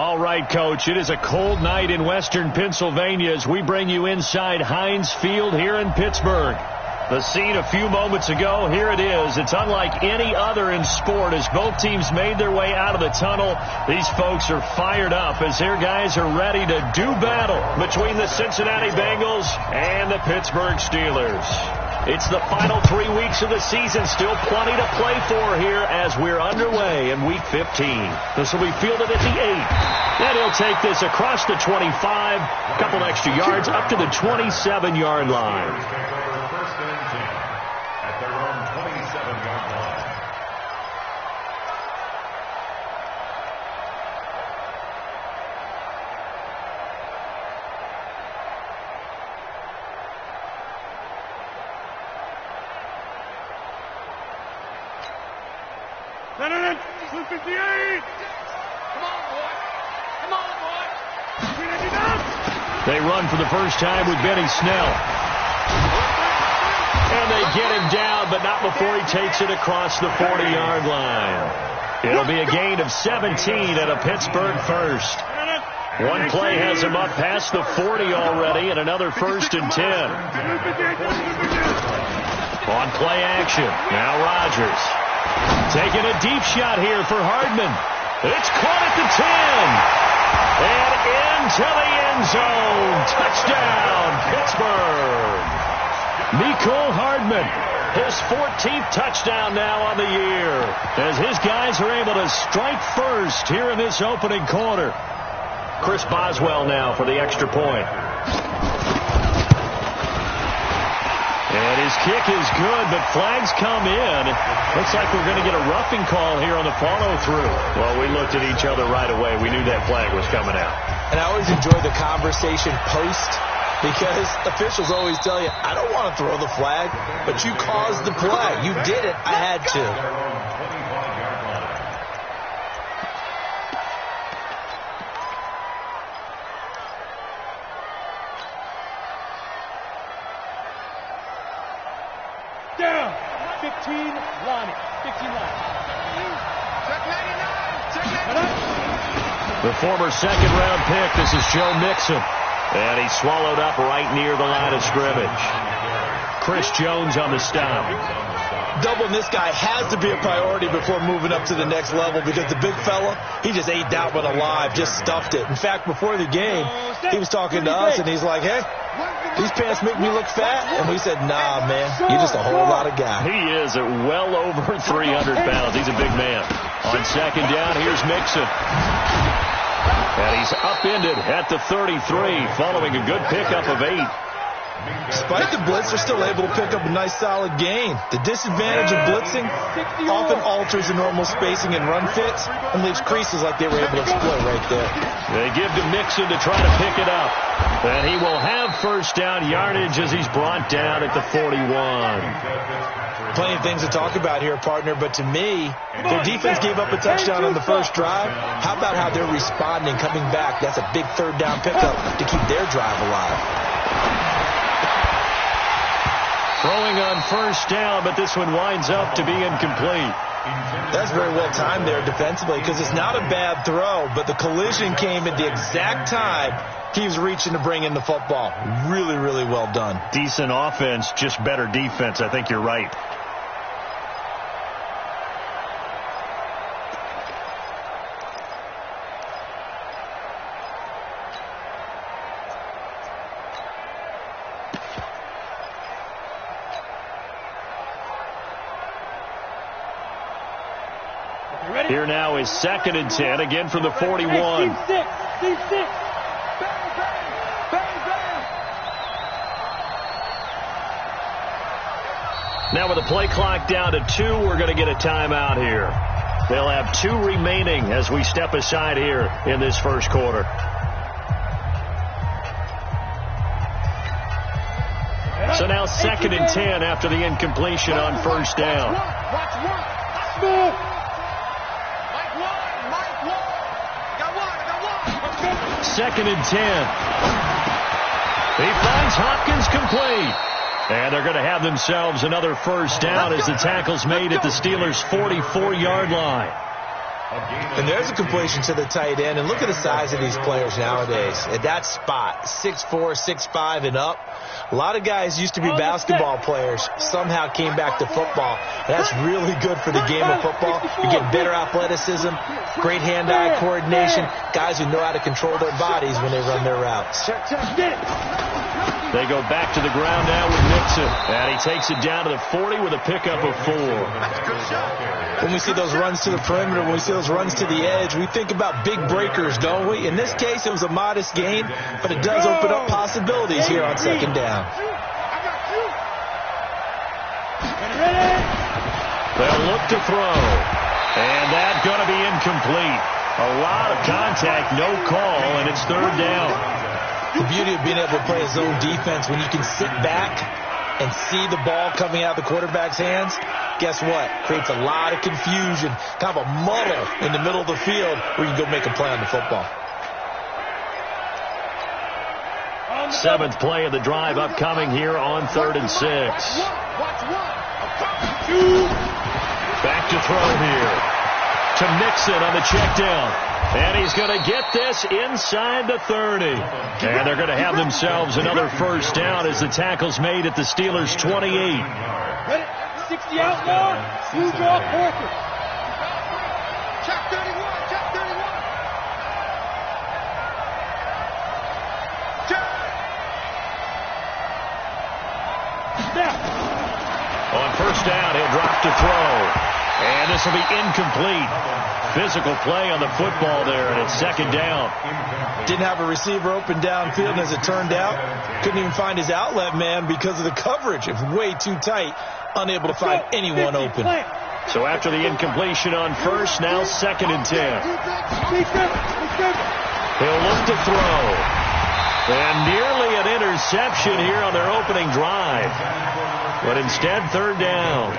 All right, Coach, it is a cold night in western Pennsylvania as we bring you inside Heinz Field here in Pittsburgh. The scene a few moments ago, here it is. It's unlike any other in sport as both teams made their way out of the tunnel. These folks are fired up as their guys are ready to do battle between the Cincinnati Bengals and the Pittsburgh Steelers. It's the final 3 weeks of the season. Still plenty to play for here as we're underway in Week 15. This will be fielded at the 8. And he'll take this across the 25. A couple extra yards up to the 27-yard line. They run for the first time with Benny Snell. And they get him down, but not before he takes it across the 40-yard line. It'll be a gain of 17 and a Pittsburgh first. One play has him up past the 40 already, and another 1st and 10. On play action, now Rodgers. Taking a deep shot here for Hardman. It's caught at the 10. And into the end zone. Touchdown, Pittsburgh. Mecole Hardman, his 14th touchdown now on the year, as his guys are able to strike first here in this opening quarter. Chris Boswell now for the extra point. And his kick is good, but flags come in. Looks like we're going to get a roughing call here on the follow-through. Well, we looked at each other right away. We knew that flag was coming out. And I always enjoy the conversation post, because officials always tell you, I don't want to throw the flag, but you caused the play. You did it. I had to. Down. 15 line. 15 line. Check 99. Check 99. The former second-round pick, this is Joe Mixon. And he's swallowed up right near the line of scrimmage. Chris Jones on the stop. Doubling this guy has to be a priority before moving up to the next level, because the big fella, he just ate that one alive, just stuffed it. In fact, before the game, he was talking to us, and he's like, hey, these pants make me look fat. And we said, nah, man, you're just a whole lot of guy. He is at well over 300 pounds. He's a big man. On second down, here's Mixon. And he's upended at the 33, following a good pickup of 8. Despite the blitz, they're still able to pick up a nice, solid gain. The disadvantage of blitzing often alters the normal spacing and run fits and leaves creases like they were able to exploit right there. They give to Mixon to try to pick it up. And he will have first down yardage as he's brought down at the 41. Plenty of things to talk about here, partner, but to me, their defense gave up a touchdown on the first drive. How about how they're responding, coming back? That's a big third down pickup to keep their drive alive. Throwing on first down, but this one winds up to be incomplete. That's very well timed there defensively, because it's not a bad throw, but the collision came at the exact time he was reaching to bring in the football. Really, really well done. Decent offense, just better defense. I think you're right. Here now is 2nd and 10, again from the 41. Now with the play clock down to 2, we're going to get a timeout here. They'll have 2 remaining as we step aside here in this first quarter. So now 2nd and 10 after the incompletion on first down. 2nd and 10. He finds Hopkins complete. And they're going to have themselves another first down as the tackle's made at the Steelers' 44-yard line. And there's a completion to the tight end. And look at the size of these players nowadays. At that spot, 6'4", 6'5", and up. A lot of guys used to be basketball players, somehow came back to football. That's really good for the game of football. You get better athleticism, great hand-eye coordination, guys who know how to control their bodies when they run their routes. They go back to the ground now with Nixon. And he takes it down to the 40 with a pickup of 4. When we see those runs to the perimeter, when we see those runs to the edge, we think about big breakers, don't we? In this case, it was a modest gain, but it does open up possibilities here on second down. They'll look to throw. And that's going to be incomplete. A lot of contact, no call, and it's third down. The beauty of being able to play a zone defense when you can sit back and see the ball coming out of the quarterback's hands, guess what? Creates a lot of confusion, kind of a muddle in the middle of the field where you can go make a play on the football. 7th play of the drive upcoming here on 3rd and 6. Back to throw here to Nixon on the check down. And he's going to get this inside the 30. And they're going to have themselves another first down as the tackle's made at the Steelers' 28. 60 outlaw, you draw Parker. Check 31, check 31. Check. Snap. On first down, he'll drop to throw. And this will be incomplete. Physical play on the football there, and it's second down. Didn't have a receiver open downfield, and as it turned out, couldn't even find his outlet man because of the coverage. It was way too tight, unable to find anyone open. So after the incompletion on first, now 2nd and 10. He'll look to throw. And nearly an interception here on their opening drive. But instead, third down.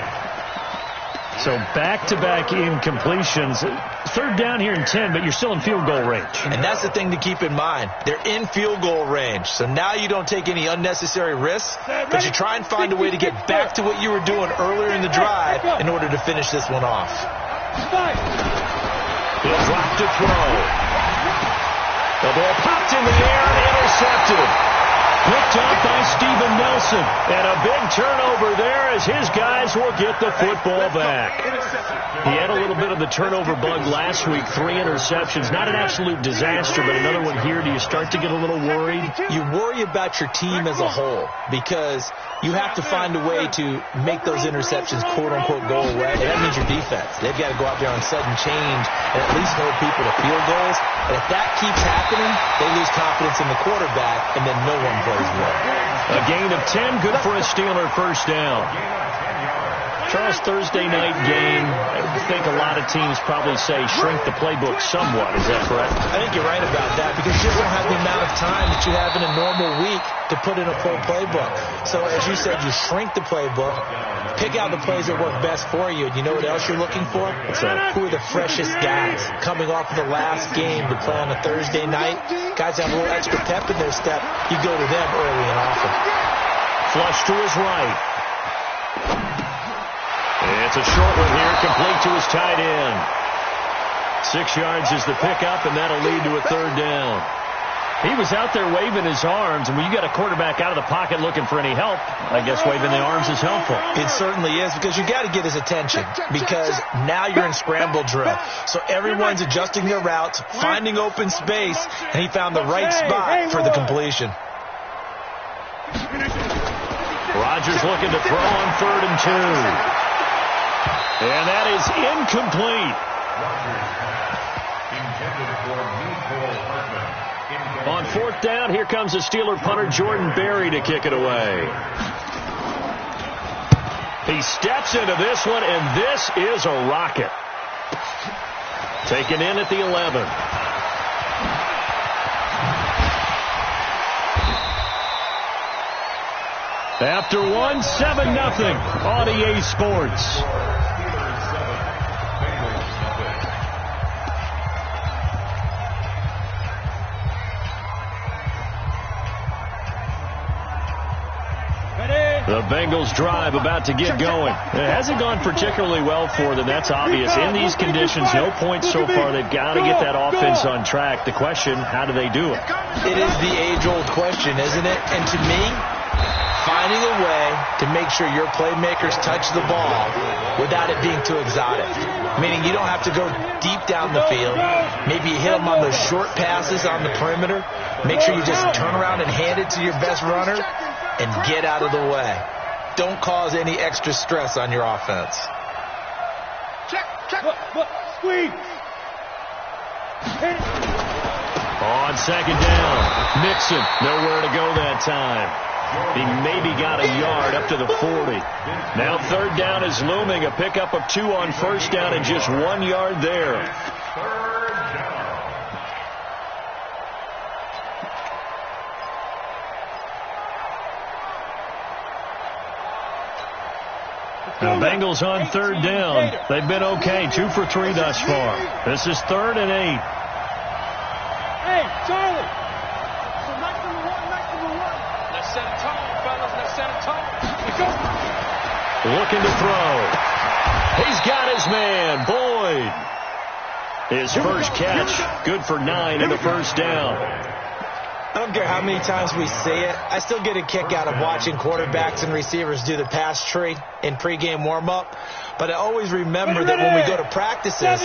So back-to-back incompletions. Third down here in 10, but you're still in field goal range. And that's the thing to keep in mind. They're in field goal range. So now you don't take any unnecessary risks, but you try and find a way to get back to what you were doing earlier in the drive in order to finish this one off. He'll drop to throw. The ball popped in the air and intercepted. Picked up by Steven Nelson. And a big turnover there as his guys will get the football back. He had a little bit of the turnover bug last week. 3 interceptions. Not an absolute disaster, but another one here. Do you start to get a little worried? You worry about your team as a whole because you have to find a way to make those interceptions quote-unquote go away. And that means your defense. They've got to go out there on sudden change and at least hold people to field goals. And if that keeps happening, they lose confidence in the quarterback, and then no one plays well. A gain of 10, good for a Steeler first down. Charles, Thursday night game, I think a lot of teams probably say shrink the playbook somewhat. Is that correct? I think you're right about that because you don't have the amount of time that you have in a normal week to put in a full playbook. So as you said, you shrink the playbook, pick out the plays that work best for you. And you know what else you're looking for? Who are the freshest guys coming off of the last game to play on a Thursday night? Guys have a little extra pep in their step. You go to them early and often. Flush to his right. It's a short one here, complete to his tight end. 6 yards is the pickup, and that'll lead to a third down. He was out there waving his arms, and when you got a quarterback out of the pocket looking for any help, I guess waving the arms is helpful. It certainly is, because you got to get his attention, because now you're in scramble drill. So everyone's adjusting their routes, finding open space, and he found the right spot for the completion. Rodgers looking to throw on 3rd and 2. And that is incomplete. On 4th down, here comes the Steeler punter Jordan Berry to kick it away. He steps into this one, and this is a rocket. Taken in at the 11. After 1, 7-0 on EA Sports. The Bengals drive about to get going. It hasn't gone particularly well for them. That's obvious. In these conditions, no points so far. They've got to get that offense on track. The question, how do they do it? It is the age-old question, isn't it? And to me, finding a way to make sure your playmakers touch the ball without it being too exotic. Meaning you don't have to go deep down the field. Maybe you hit them on those short passes on the perimeter. Make sure you just turn around and hand it to your best runner and get out of the way. Don't cause any extra stress on your offense. Check. Look. Squeeze. On second down, Mixon, nowhere to go that time. He maybe got a yard up to the 40. Now third down is looming. A pickup of 2 on first down and just 1 yard there. The Bengals on third down. They've been okay. 2 for 3 thus far. This is 3rd and 8. Hey, Charlie. So nice number one. Let's set a tone, fellas. Let's set a tone. Let's go. Looking to throw. He's got his man, Boyd. His first catch, good for 9 in the first down. I don't care how many times we see it. I still get a kick out of watching quarterbacks and receivers do the pass tree in pregame warm-up. But I always remember that when we go to practices,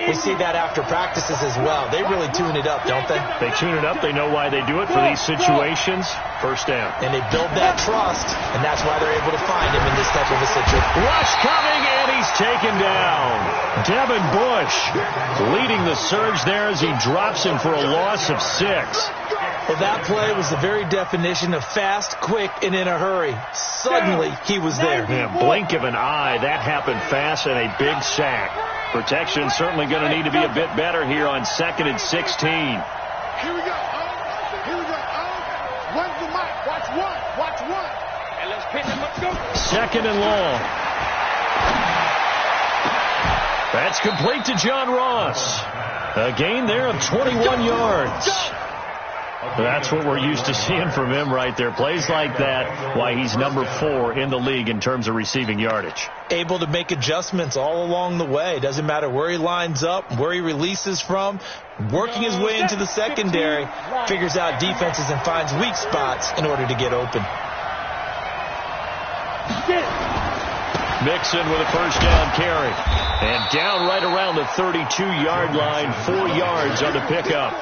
we see that after practices as well. They really tune it up, don't they? They tune it up. They know why they do it for these situations. First down. And they build that trust, and that's why they're able to find him in this type of a situation. Rush coming, and he's taken down. Devin Bush leading the surge there as he drops him for a loss of 6. Well, that play was the very definition of fast, quick, and in a hurry. Suddenly, he was there. Yeah, blink of an eye. That happened fast and a big sack. Protection certainly going to need to be a bit better here on 2nd and 16. Here we go. Run the mic. Watch one. And let's pin him. Let's go. 2nd and long. That's complete to John Ross. A gain there of 21 yards. That's what we're used to seeing from him right there. Plays like that, why he's number 4 in the league in terms of receiving yardage. Able to make adjustments all along the way. Doesn't matter where he lines up, where he releases from. Working his way into the secondary, figures out defenses and finds weak spots in order to get open. Mixon with a first down carry. And down right around the 32-yard line, 4 yards on the pickup.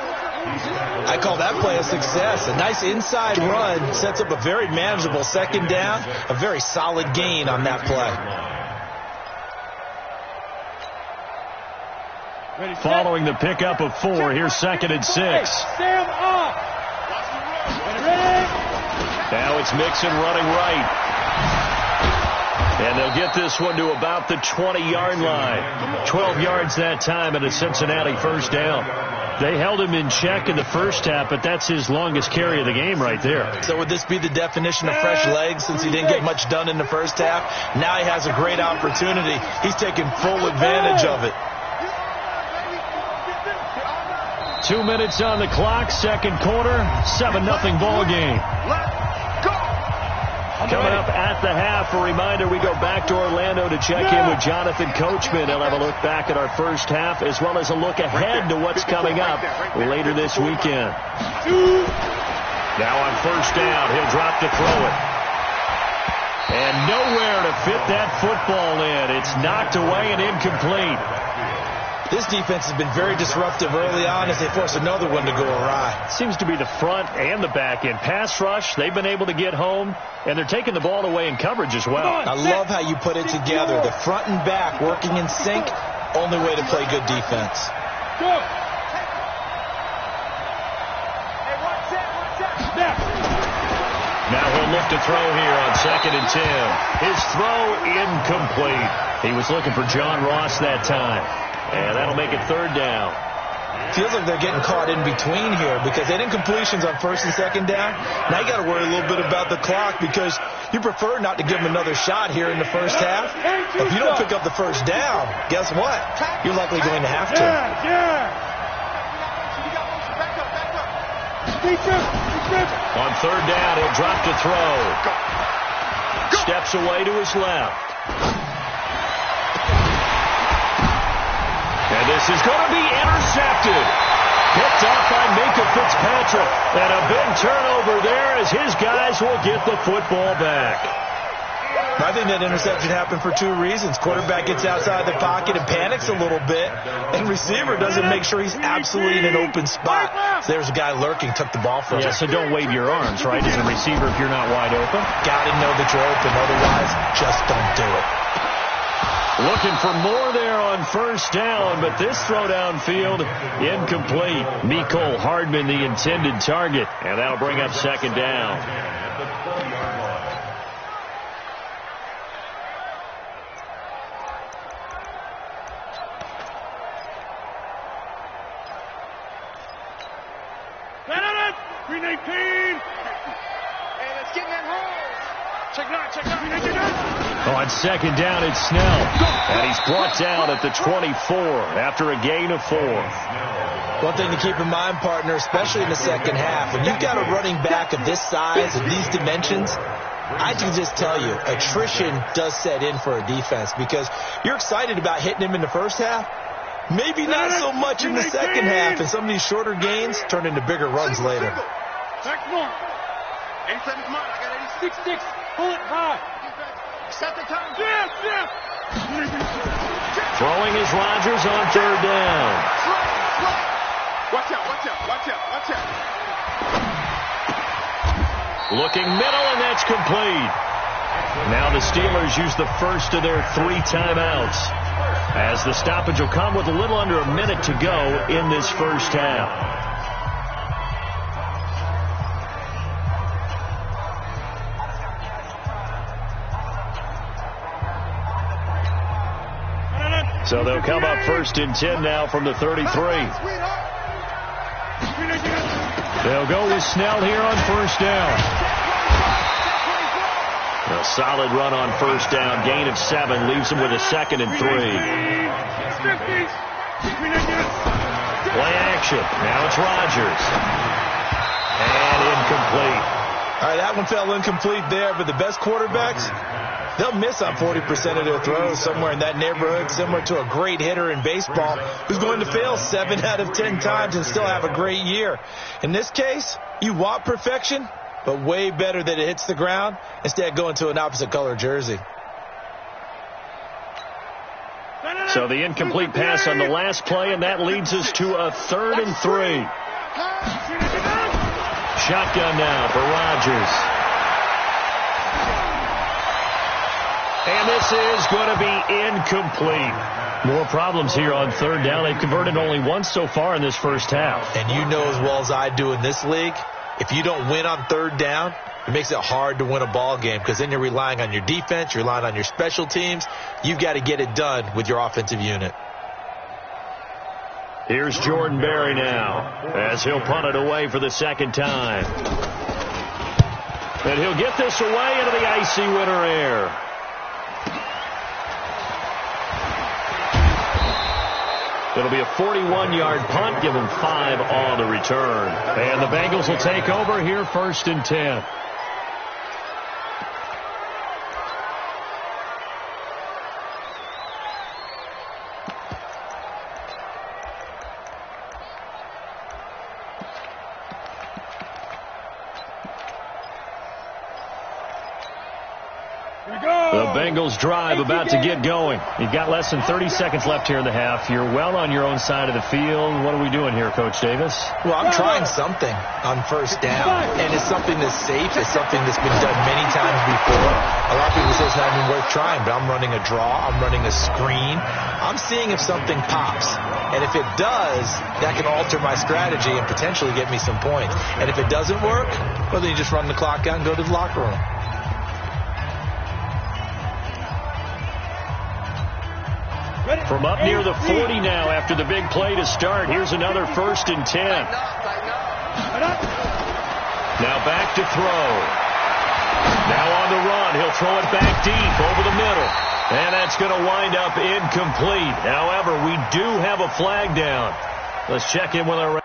I call that play a success. A nice inside run sets up a very manageable second down. A very solid gain on that play. Following the pickup of 4, here's 2nd and 6. Stand up. Now it's Mixon running right. And they'll get this one to about the 20-yard line. 12 yards that time and a Cincinnati first down. They held him in check in the first half, but that's his longest carry of the game right there. So would this be the definition of fresh legs since he didn't get much done in the first half? Now he has a great opportunity. He's taking full advantage of it. 2 minutes on the clock, second quarter, 7-0 ball game. Coming up at the half, a reminder, we go back to Orlando to check in with Jonathan Coachman. He'll have a look back at our first half as well as a look ahead to what's coming up later this weekend. Now on first down, he'll drop to throw it. And nowhere to fit that football in. It's knocked away and incomplete. This defense has been very disruptive early on as they force another one to go awry. Seems to be the front and the back end. Pass rush, they've been able to get home, and they're taking the ball away in coverage as well. I love how you put it together. The front and back working in sync, only way to play good defense. Go. Now he'll look to throw here on 2nd and 10. His throw incomplete. He was looking for John Ross that time. And that'll make it third down. Feels like they're getting caught in between here because they didn't completions on first and second down. Now you got to worry a little bit about the clock because you prefer not to give them another shot here in the first half. If you don't pick up the first down, guess what? You're likely going to have to. On third down, he'll drop to throw. Steps away to his left. And this is going to be intercepted. Picked off by Minka Fitzpatrick. And a big turnover there as his guys will get the football back. I think that interception happened for two reasons. Quarterback gets outside the pocket and panics a little bit, and receiver doesn't make sure he's absolutely in an open spot. So there's a guy lurking, took the ball from him. Yeah, so don't wave your arms, right, as a receiver if you're not wide open. Got to know that you're open. Otherwise, just don't do it. Looking for more there on first down, but this throw downfield incomplete. Mecole Hardman, the intended target, and that'll bring up second down. On second down, it's Snell. And he's brought down at the 24 after a gain of 4. One thing to keep in mind, partner, especially in the second half, when you've got a running back of this size and these dimensions, I can just tell you, attrition does set in for a defense because you're excited about hitting him in the first half. Maybe not so much in the second half, and some of these shorter gains turn into bigger runs later. Back north. 87's mine. I got 86. Pull it high. Set the time. Yeah. Throwing is Rodgers on third down. Watch out. Looking middle, and that's complete. Now the Steelers use the first of their 3 timeouts, as the stoppage will come with a little under a minute to go in this first half. So they'll come up first and 10 now from the 33. They'll go with Snell here on first down. A solid run on first down. Gain of 7 leaves him with a second and 3. Play action. Now it's Rodgers. And incomplete. All right, that one fell incomplete there, but the best quarterbacks, they'll miss on 40% of their throws, somewhere in that neighborhood, similar to a great hitter in baseball who's going to fail 7 out of 10 times and still have a great year. In this case, you want perfection, but way better that it hits the ground instead of going to an opposite color jersey. So the incomplete pass on the last play, and that leads us to a 3rd and 3. Shotgun now for Rodgers. And this is going to be incomplete. More problems here on third down. They've converted only once so far in this first half. And you know as well as I do in this league, if you don't win on third down, it makes it hard to win a ball game because then you're relying on your defense, you're relying on your special teams. You've got to get it done with your offensive unit. Here's Jordan Berry now as he'll punt it away for the second time. And he'll get this away into the icy winter air. It'll be a 41-yard punt, give them 5 on the return. And the Bengals will take over here, 1st and 10. The Bengals drive about to get going. You've got less than 30 seconds left here in the half. You're well on your own side of the field. What are we doing here, Coach Davis? Well, I'm trying something on first down, and it's something that's safe. It's something that's been done many times before. A lot of people say it's not even worth trying, but I'm running a draw. I'm running a screen. I'm seeing if something pops. And if it does, that can alter my strategy and potentially get me some points. And if it doesn't work, well, then you just run the clock out and go to the locker room. From up near the 40 now after the big play to start. Here's another 1st and 10. Now back to throw. Now on the run. He'll throw it back deep over the middle. And that's going to wind up incomplete. However, we do have a flag down. Let's check in with our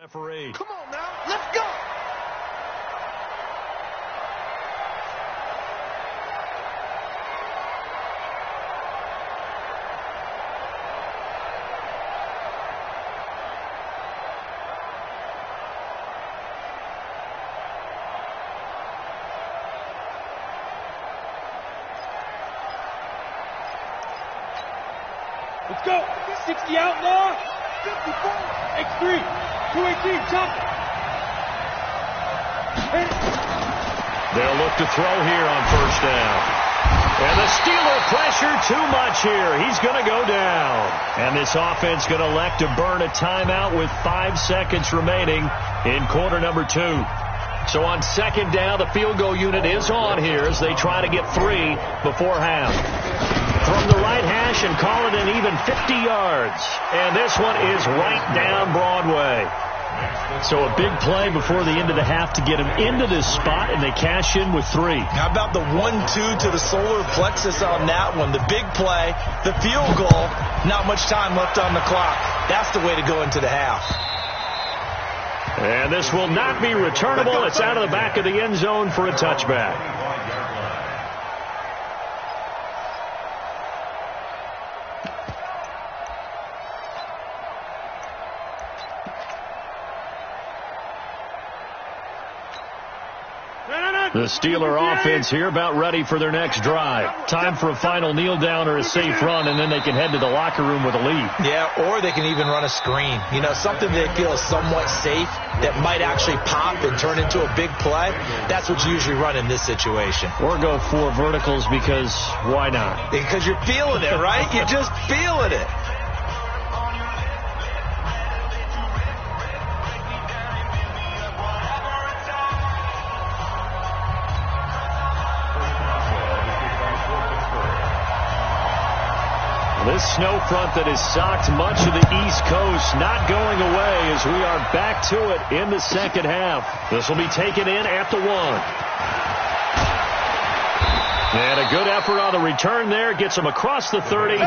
Referee. Come on now, let's go. Let's go. 60 out now. 54. X3. 218. Chop. They'll look to throw here on first down. And the Steeler pressure too much here. He's going to go down. And this offense going to elect to burn a timeout with 5 seconds remaining in quarter number 2. So on second down, the field goal unit is on here as they try to get 3 before half. From the right hash and call it an even 50 yards. And this one is right down Broadway. So a big play before the end of the half to get him into this spot, and they cash in with 3. How about the 1-2 to the solar plexus on that one? The big play, the field goal, not much time left on the clock. That's the way to go into the half. And this will not be returnable. It's out of the back of the end zone for a touchback. The Steeler offense here about ready for their next drive. Time for a final kneel down or a safe run, and then they can head to the locker room with a lead. Yeah, or they can even run a screen. You know, something they feel is somewhat safe that might actually pop and turn into a big play. That's what you usually run in this situation. Or go 4 verticals because why not? Because you're feeling it, right? You're just feeling it. This snow front that has socked much of the East Coast not going away as we are back to it in the second half. This will be taken in at the 1. And a good effort on the return there gets them across the 30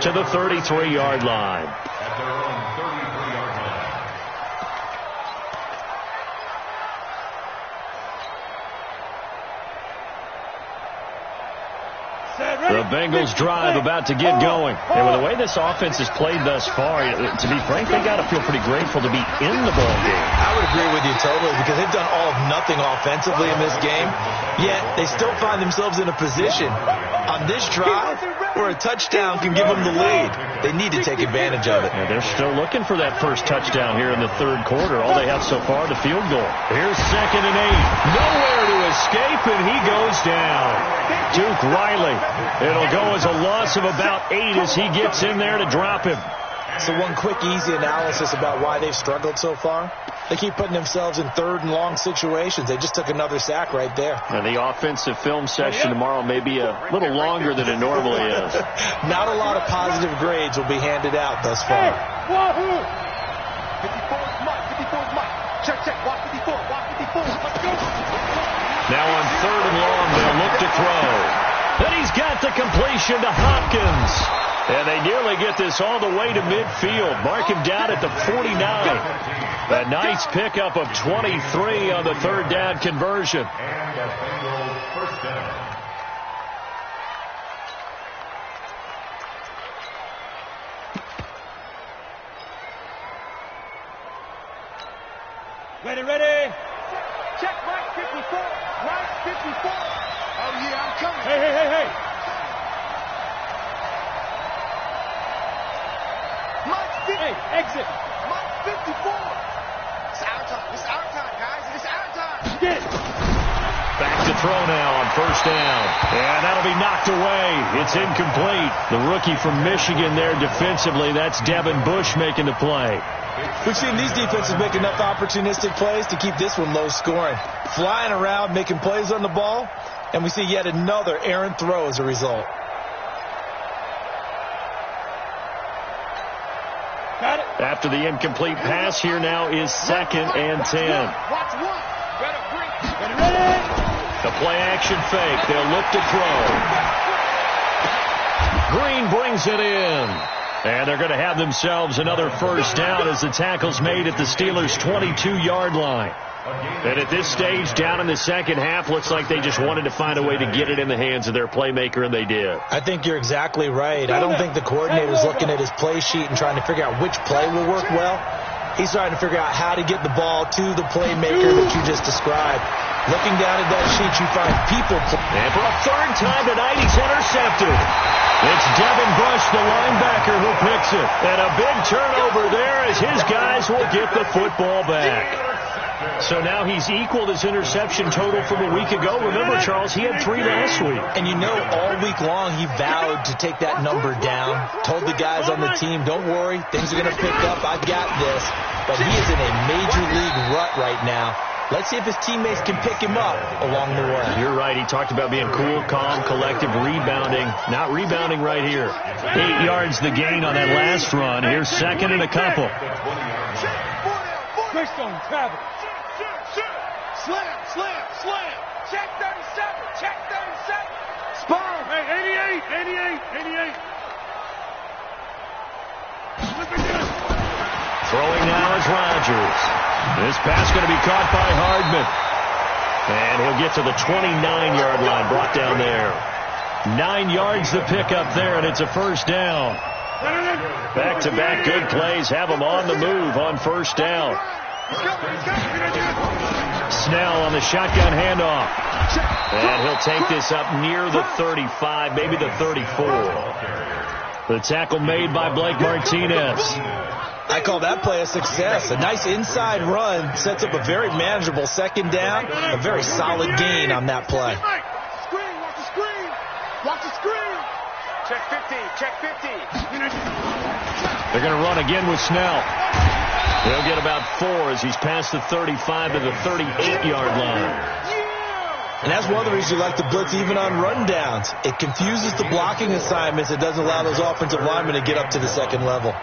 to the 33-yard line. The Bengals drive about to get going. And with the way this offense has played thus far, to be frank, they got to feel pretty grateful to be in the ball game. I would agree with you totally because they've done all of nothing offensively in this game, yet they still find themselves in a position on this drive where a touchdown can give them the lead. They need to take advantage of it. And they're still looking for that first touchdown here in the third quarter. All they have so far, the field goal. Here's 2nd and 8. Nowhere to escape, and he goes down. Duke Riley. It'll go as a loss of about 8 as he gets in there to drop him. So one quick, easy analysis about why they've struggled so far. They keep putting themselves in 3rd and long situations. They just took another sack right there. And the offensive film session tomorrow may be a little longer than it normally is. Not a lot of positive grades will be handed out thus far. 54's Mike. 54's Mike. Check. Watch 54. Watch 54. Let's go. Now on 3rd and long, they'll look to throw. And he's got the completion to Hopkins. And they nearly get this all the way to midfield. Mark him down at the 49. A nice pickup of 23 on the 3rd down conversion. First down. Ready. Check right 54. Right 54. Oh, yeah, I'm coming. Hey. Mike 50. Hey, exit. Mike 54. It's our time, guys. It's our time. Get it. Back to throw now on first down. And that'll be knocked away. It's incomplete. The rookie from Michigan there defensively. That's Devin Bush making the play. We've seen these defenses make enough opportunistic plays to keep this one low scoring. Flying around, making plays on the ball, and we see yet another errant throw as a result. Got it. After the incomplete pass, here now is 2nd and 10. Watch one. Ready. The play action fake. They'll look to throw. Green brings it in. And they're going to have themselves another first down as the tackle's made at the Steelers' 22-yard line. And at this stage, down in the second half, looks like they just wanted to find a way to get it in the hands of their playmaker, and they did. I think you're exactly right. I don't think the coordinator's looking at his play sheet and trying to figure out which play will work well. He's trying to figure out how to get the ball to the playmaker that you just described. Looking down at that sheet, you find people. And for a third time tonight, he's intercepted. It's Devin Bush, the linebacker, who picks it. And a big turnover there as his guys will get the football back. So now he's equaled his interception total from a week ago. Remember, Charles, he had 3 last week. And you know, all week long he vowed to take that number down. Told the guys on the team, don't worry, things are going to pick up. I've got this. But he is in a major league rut right now. Let's see if his teammates can pick him up along the way. You're right. He talked about being cool, calm, collective, rebounding. Not rebounding right here. 8 yards the gain on that last run. Here's second and a couple. Great stone, Travis. Slam, slam, slam. Check 37, check 37. Spur. Hey, 88. Throwing now is Rodgers. This pass going to be caught by Hardman. And he'll get to the 29-yard line, brought down there. 9 yards the pickup there, and it's a first down. Back-to-back good plays have them on the move on first down. Snell on the shotgun handoff. And he'll take this up near the 35, maybe the 34. The tackle made by Blake Martinez. I call that play a success. A nice inside run sets up a very manageable second down. A very solid gain on that play. Screen, watch the screen. Watch the screen. Check 50, check 50. They're going to run again with Snell. He'll get about 4 as he's past the 35 to the 38-yard line. And that's one of the reasons you like to blitz even on rundowns. It confuses the blocking assignments. It doesn't allow those offensive linemen to get up to the second level.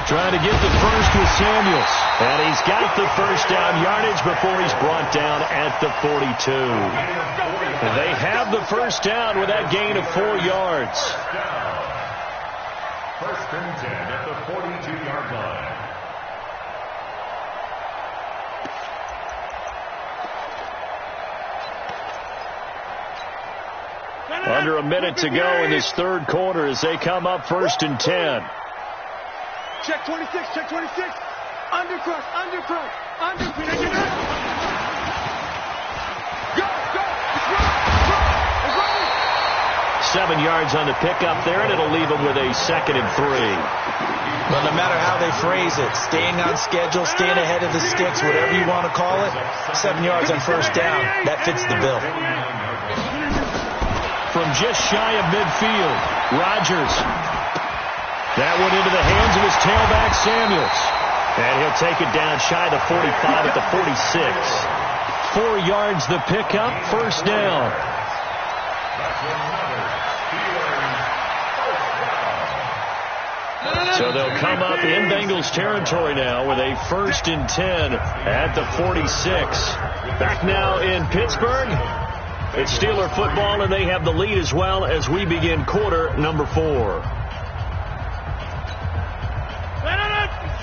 Trying to get the first with Samuels. And he's got the first down yardage before he's brought down at the 42. And they have the first down with that gain of 4 yards. First and 10 at the 42-yard line. Under a minute to go in this third quarter as they come up first and 10. Check 26, check 26. Undercrush, undercrush, undercrush. Go, go. It's running. 7 yards on the pickup there, and it'll leave them with a 2nd and 3. But no matter how they phrase it, staying on schedule, staying ahead of the sticks, whatever you want to call it, 7 yards on first down, that fits the bill. From just shy of midfield, Rodgers. That one into the hands of his tailback, Samuels. And he'll take it down shy of the 45 at the 46. 4 yards the pickup, first down. So they'll come up in Bengals territory now with a first and 10 at the 46. Back now in Pittsburgh. It's Steeler football, and they have the lead as well as we begin quarter number 4.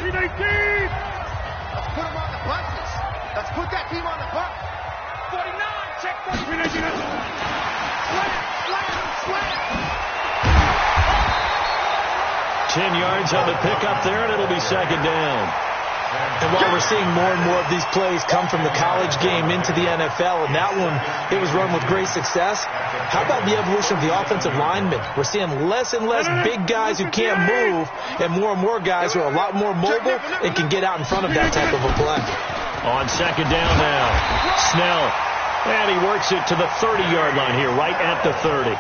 Let's put them on the buses. Let's put that team on the bus. 49, check 49. Slam. 10 yards on the pickup there, and it'll be second down. And while we're seeing more and more of these plays come from the college game into the NFL, and that one, it was run with great success, how about the evolution of the offensive linemen? We're seeing less and less big guys who can't move, and more guys who are a lot more mobile and can get out in front of that type of a play. On second down now, Snell. And he works it to the 30-yard line here, right at the 30.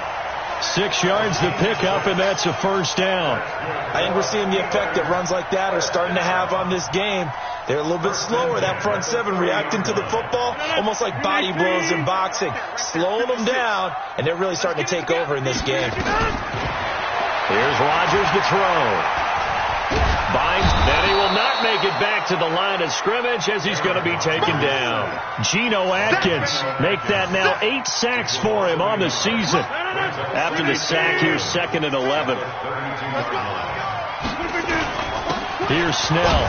6 yards the pickup, and that's a first down. I think we're seeing the effect that runs like that are starting to have on this game. They're a little bit slower, that front seven, reacting to the football, almost like body blows in boxing, slowing them down, and they're really starting to take over in this game. Here's Rodgers to throw. Binds, then he will not make it back to the line of scrimmage as he's going to be taken down. Geno Atkins make that now 8 sacks for him on the season. After the sack, here's 2nd and 11. Here's Snell.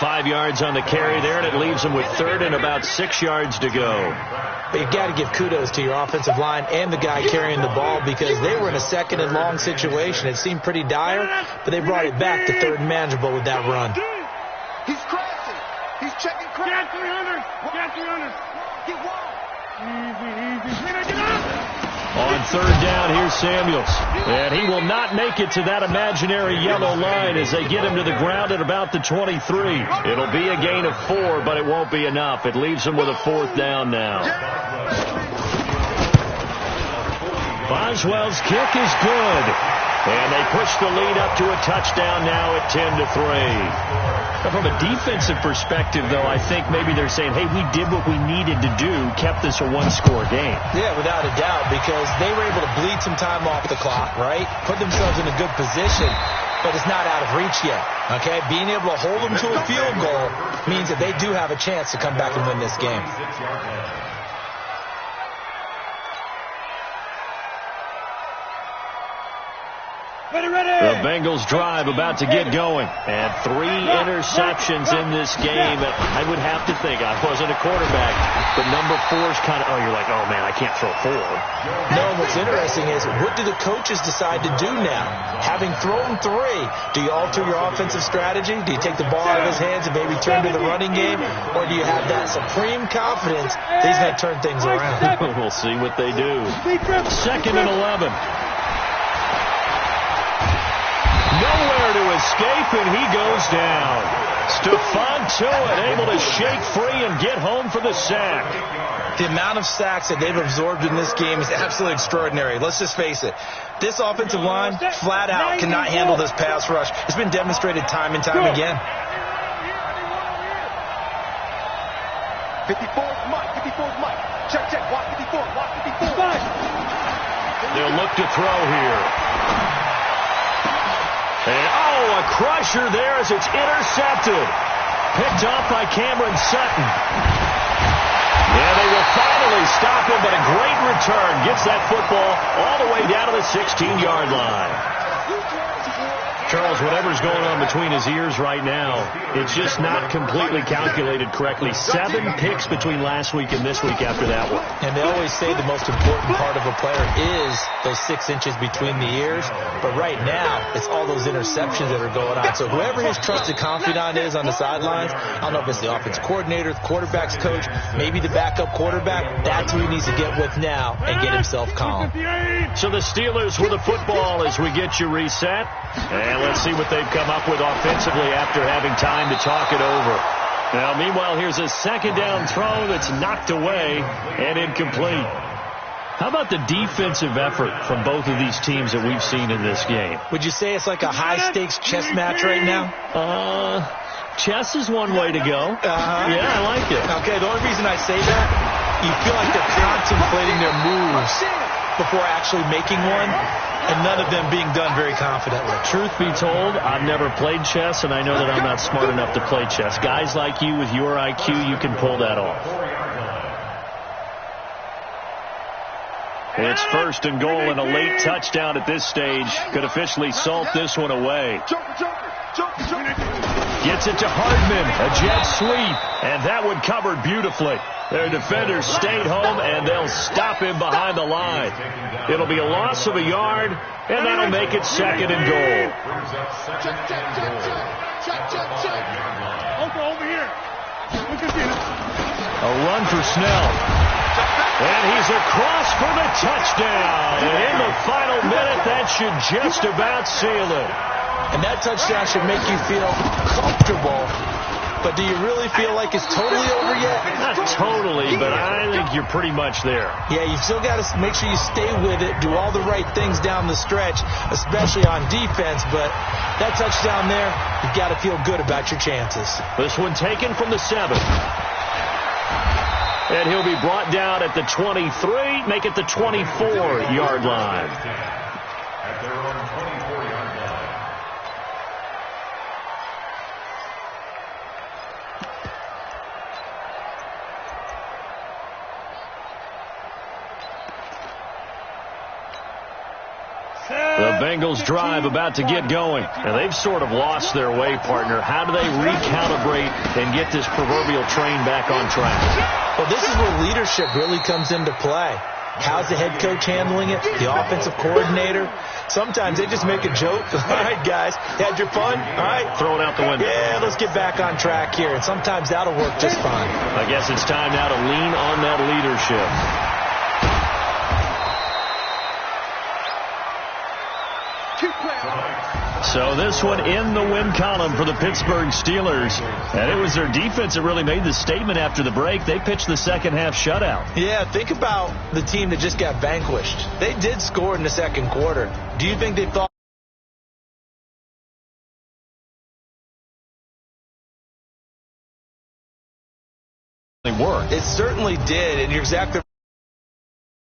5 yards on the carry there, and it leaves him with 3rd and about 6 yards to go. But you've got to give kudos to your offensive line and the guy carrying the ball because they were in a 2nd and long situation. It seemed pretty dire, but they brought it back to 3rd and manageable with that run. He's crashing. He's checking crash. Get 300. Get 300. Get one. Easy. Get up. On 3rd down, here's Samuels. And he will not make it to that imaginary yellow line as they get him to the ground at about the 23. It'll be a gain of 4, but it won't be enough. It leaves him with a 4th down now. Boswell's kick is good. And they push the lead up to a touchdown now at 10-3. From a defensive perspective, though, I think maybe they're saying, hey, we did what we needed to do, kept this a 1-score game. Yeah, without a doubt, because they were able to bleed some time off the clock, right? Put themselves in a good position, but it's not out of reach yet, okay? Being able to hold them to a field goal means that they do have a chance to come back and win this game. The Bengals drive about to get going. And 3 interceptions in this game. I would have to think, I wasn't a quarterback, but number 4's kind of, you're like, oh, man, I can't throw 4. No, what's interesting is, what do the coaches decide to do now? Having thrown 3, do you alter your offensive strategy? Do you take the ball out of his hands and maybe turn to the running game? Or do you have that supreme confidence that he's going to turn things around? We'll see what they do. 2nd and 11. Nowhere to escape, and he goes down. Stephon Tuitt able to shake free and get home for the sack. The amount of sacks that they've absorbed in this game is absolutely extraordinary. Let's just face it. This offensive line, flat out, cannot handle this pass rush. It's been demonstrated time and time again. 54's Mike. 54's Mike. Check. Watch 54. Watch 54. They'll look to throw here. And, a crusher there as it's intercepted. Picked off by Cameron Sutton. Yeah, they will finally stop him, but a great return. Gets that football all the way down to the 16-yard line. Charles, whatever's going on between his ears right now, it's just not completely calculated correctly. 7 picks between last week and this week after that one. And they always say the most important part of a player is those 6 inches between the ears. But right now, it's all those interceptions that are going on. So whoever his trusted confidant is on the sidelines, I don't know if it's the offense coordinator, the quarterback's coach, maybe the backup quarterback, that's who he needs to get with now and get himself calm. So the Steelers with the football as we get you reset. And let's see what they've come up with offensively after having time to talk it over. Now, meanwhile, here's a 2nd down throw that's knocked away and incomplete. How about the defensive effort from both of these teams that we've seen in this game? Would you say it's like a high-stakes chess match right now? Chess is one way to go. Yeah, I like it. Okay, the only reason I say that, you feel like they're contemplating their moves before actually making one, and none of them being done very confidently. Truth be told, I've never played chess, and I know that I'm not smart enough to play chess. Guys like you with your IQ, you can pull that off. It's 1st and goal, and a late touchdown at this stage could officially salt this one away. Gets it to Hardman, a jet sweep, and that one covered beautifully. Their defenders stayed home, and they'll stop him behind the line. It'll be a loss of a yard, and that'll make it 2nd and goal. Over here. A run for Snell. And he's across for the touchdown. And in the final minute, that should just about seal it. And that touchdown should make you feel comfortable. But do you really feel like it's totally over yet? Not totally, but I think you're pretty much there. Yeah, you still got to make sure you stay with it, do all the right things down the stretch, especially on defense. But that touchdown there, you've got to feel good about your chances. This one taken from the 7. And he'll be brought down at the 23, make it the 24-yard line. At their own 24-yard line. The Bengals drive about to get going. And they've sort of lost their way, partner. How do they recalibrate and get this proverbial train back on track? Well, this is where leadership really comes into play. How's the head coach handling it? The offensive coordinator? Sometimes they just make a joke. All right, guys, had your fun? All right. Throw it out the window. Yeah, let's get back on track here. And sometimes that'll work just fine. I guess it's time now to lean on that leadership. So this one in the win column for the Pittsburgh Steelers. And it was their defense that really made the statement after the break. They pitched the second half shutout. Yeah, think about the team that just got vanquished. They did score in the second quarter. Do you think they thought they were? It certainly did, and you're exactly